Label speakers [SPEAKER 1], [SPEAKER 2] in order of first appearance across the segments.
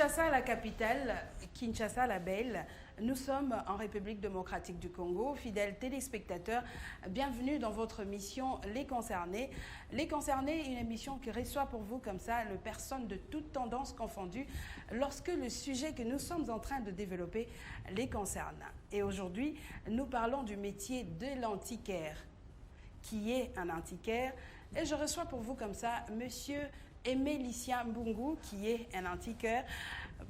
[SPEAKER 1] Kinshasa, la capitale, Kinshasa, la belle. Nous sommes en République démocratique du Congo. Fidèles téléspectateurs, bienvenue dans votre émission Les Concernés. Les Concernés, une émission qui reçoit pour vous comme ça les personnes de toutes tendances confondues lorsque le sujet que nous sommes en train de développer les concerne. Et aujourd'hui, nous parlons du métier de l'antiquaire. Qui est un antiquaire? Et je reçois pour vous comme ça Monsieur Aimé Lucien Mbungu, qui est un antiquaire.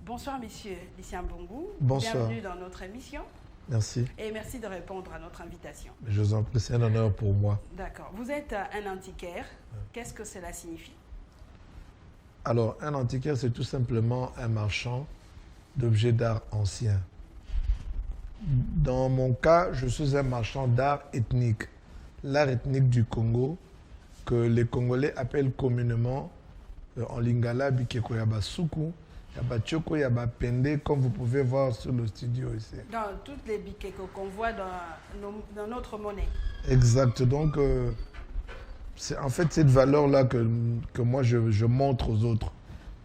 [SPEAKER 1] Bonsoir, Monsieur Lucien Mbungu.
[SPEAKER 2] Bonsoir.
[SPEAKER 1] Bienvenue dans notre émission.
[SPEAKER 2] Merci.
[SPEAKER 1] Et merci de répondre à notre invitation.
[SPEAKER 2] Je vous en prie, c'est un honneur pour moi.
[SPEAKER 1] D'accord. Vous êtes un antiquaire. Qu'est-ce que cela signifie?
[SPEAKER 2] Alors, un antiquaire, c'est tout simplement un marchand d'objets d'art anciens. Dans mon cas, je suis un marchand d'art ethnique. L'art ethnique du Congo, que les Congolais appellent communément en lingala bikeko yaba suku, yaba choko, yaba pende, comme vous pouvez voir sur le studio ici.
[SPEAKER 1] Dans toutes les bikeko qu'on voit dans notre monnaie.
[SPEAKER 2] Exact. Donc, c'est en fait cette valeur-là que moi je montre aux autres.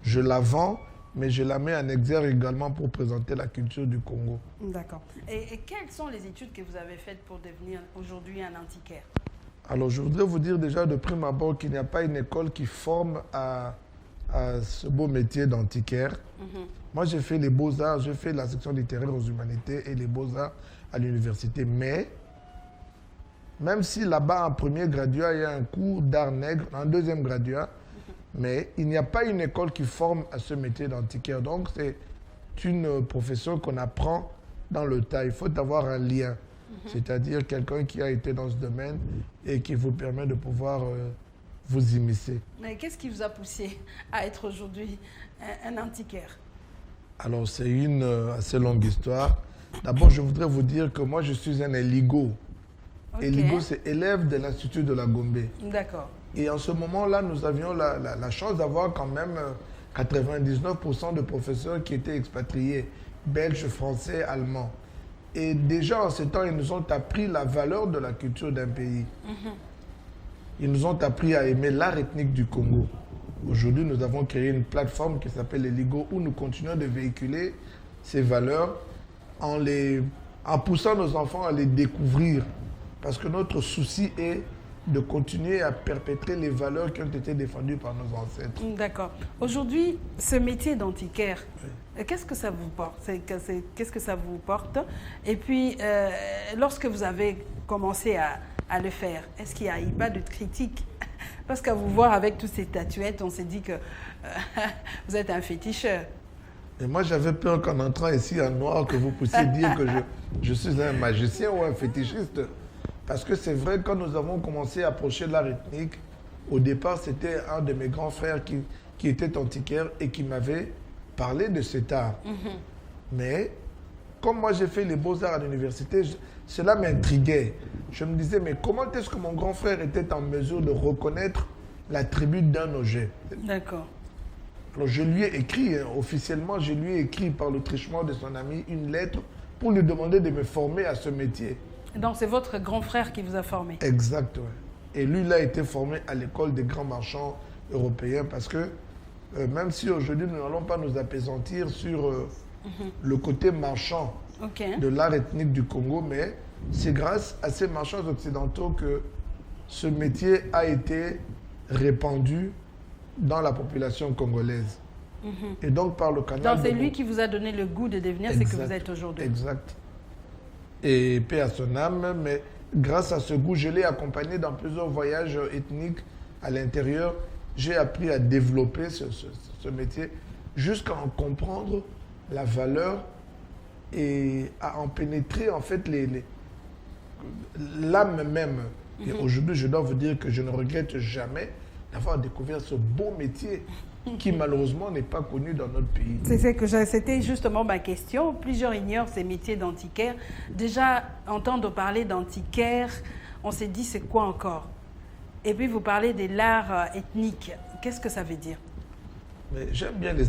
[SPEAKER 2] Je la vends, mais je la mets en exergue également pour présenter la culture du Congo.
[SPEAKER 1] D'accord. Et quelles sont les études que vous avez faites pour devenir aujourd'hui un antiquaire?
[SPEAKER 2] Alors, je voudrais vous dire déjà de prime abord qu'il n'y a pas une école qui forme à ce beau métier d'antiquaire. Moi, j'ai fait les beaux-arts, j'ai fait la section littéraire aux humanités et les beaux-arts à l'université. Mais, même si là-bas, en premier graduat, il y a un cours d'art nègre, en deuxième graduat, mais il n'y a pas une école qui forme à ce métier d'antiquaire. Donc, c'est une profession qu'on apprend dans le tas. Il faut avoir un lien. C'est-à-dire quelqu'un qui a été dans ce domaine et qui vous permet de pouvoir vous immiscer.
[SPEAKER 1] Mais qu'est-ce qui vous a poussé à être aujourd'hui un antiquaire?
[SPEAKER 2] Alors, c'est une assez longue histoire. D'abord, je voudrais vous dire que moi, je suis un Eligo.
[SPEAKER 1] Okay.
[SPEAKER 2] Eligo, c'est élève de l'Institut de la Gombe.
[SPEAKER 1] D'accord.
[SPEAKER 2] Et en ce moment-là, nous avions la chance d'avoir quand même 99% de professeurs qui étaient expatriés, belges, français, allemands. Et déjà en ce temps, ils nous ont appris la valeur de la culture d'un pays. Ils nous ont appris à aimer l'art ethnique du Congo. Aujourd'hui, nous avons créé une plateforme qui s'appelle Eligo où nous continuons de véhiculer ces valeurs en poussant nos enfants à les découvrir. Parce que notre souci est de continuer à perpétrer les valeurs qui ont été défendues par nos ancêtres.
[SPEAKER 1] D'accord. Aujourd'hui, ce métier d'antiquaire, qu'est-ce que ça vous porte? Qu'est-ce que ça vous porte? Et puis, lorsque vous avez commencé à le faire, est-ce qu'il n'y a eu pas de critique? Parce qu'à vous voir avec toutes ces statuettes, on s'est dit que vous êtes un féticheur.
[SPEAKER 2] Et moi, j'avais peur qu'en entrant ici en noir, que vous puissiez dire que je suis un magicien ou un fétichiste. Parce que c'est vrai, quand nous avons commencé à approcher l'art ethnique, au départ, c'était un de mes grands frères qui était antiquaire et qui m'avait parlé de cet art. Mais comme moi, j'ai fait les beaux-arts à l'université, cela m'intriguait. Je me disais, mais comment est-ce que mon grand frère était en mesure de reconnaître l'attribut d'un objet?
[SPEAKER 1] D'accord.
[SPEAKER 2] Alors, je lui ai écrit, officiellement, je lui ai écrit par le truchement de son ami une lettre pour lui demander de me former à ce métier.
[SPEAKER 1] Donc, c'est votre grand frère qui vous a formé?
[SPEAKER 2] Exact, oui. Et lui, il a été formé à l'école des grands marchands européens parce que même si aujourd'hui, nous n'allons pas nous appesantir sur le côté marchand de l'art ethnique du Congo, mais c'est grâce à ces marchands occidentaux que ce métier a été répandu dans la population congolaise. Et donc, par le canal...
[SPEAKER 1] Donc, c'est lui qui vous a donné le goût de devenir ce que vous êtes aujourd'hui?
[SPEAKER 2] Exact. Et paix à son âme, mais grâce à ce goût, je l'ai accompagné dans plusieurs voyages ethniques à l'intérieur. J'ai appris à développer ce métier jusqu'à en comprendre la valeur et à en pénétrer en fait l'âme même. Et aujourd'hui, je dois vous dire que je ne regrette jamais d'avoir découvert ce beau métier qui malheureusement n'est pas connu dans notre pays.
[SPEAKER 1] C'était justement ma question. Plusieurs ignorent ces métiers d'antiquaire. Déjà, entendre parler d'antiquaire, on s'est dit c'est quoi encore? Et puis vous parlez de l'art ethnique. Qu'est-ce que ça veut dire?
[SPEAKER 2] J'aime bien les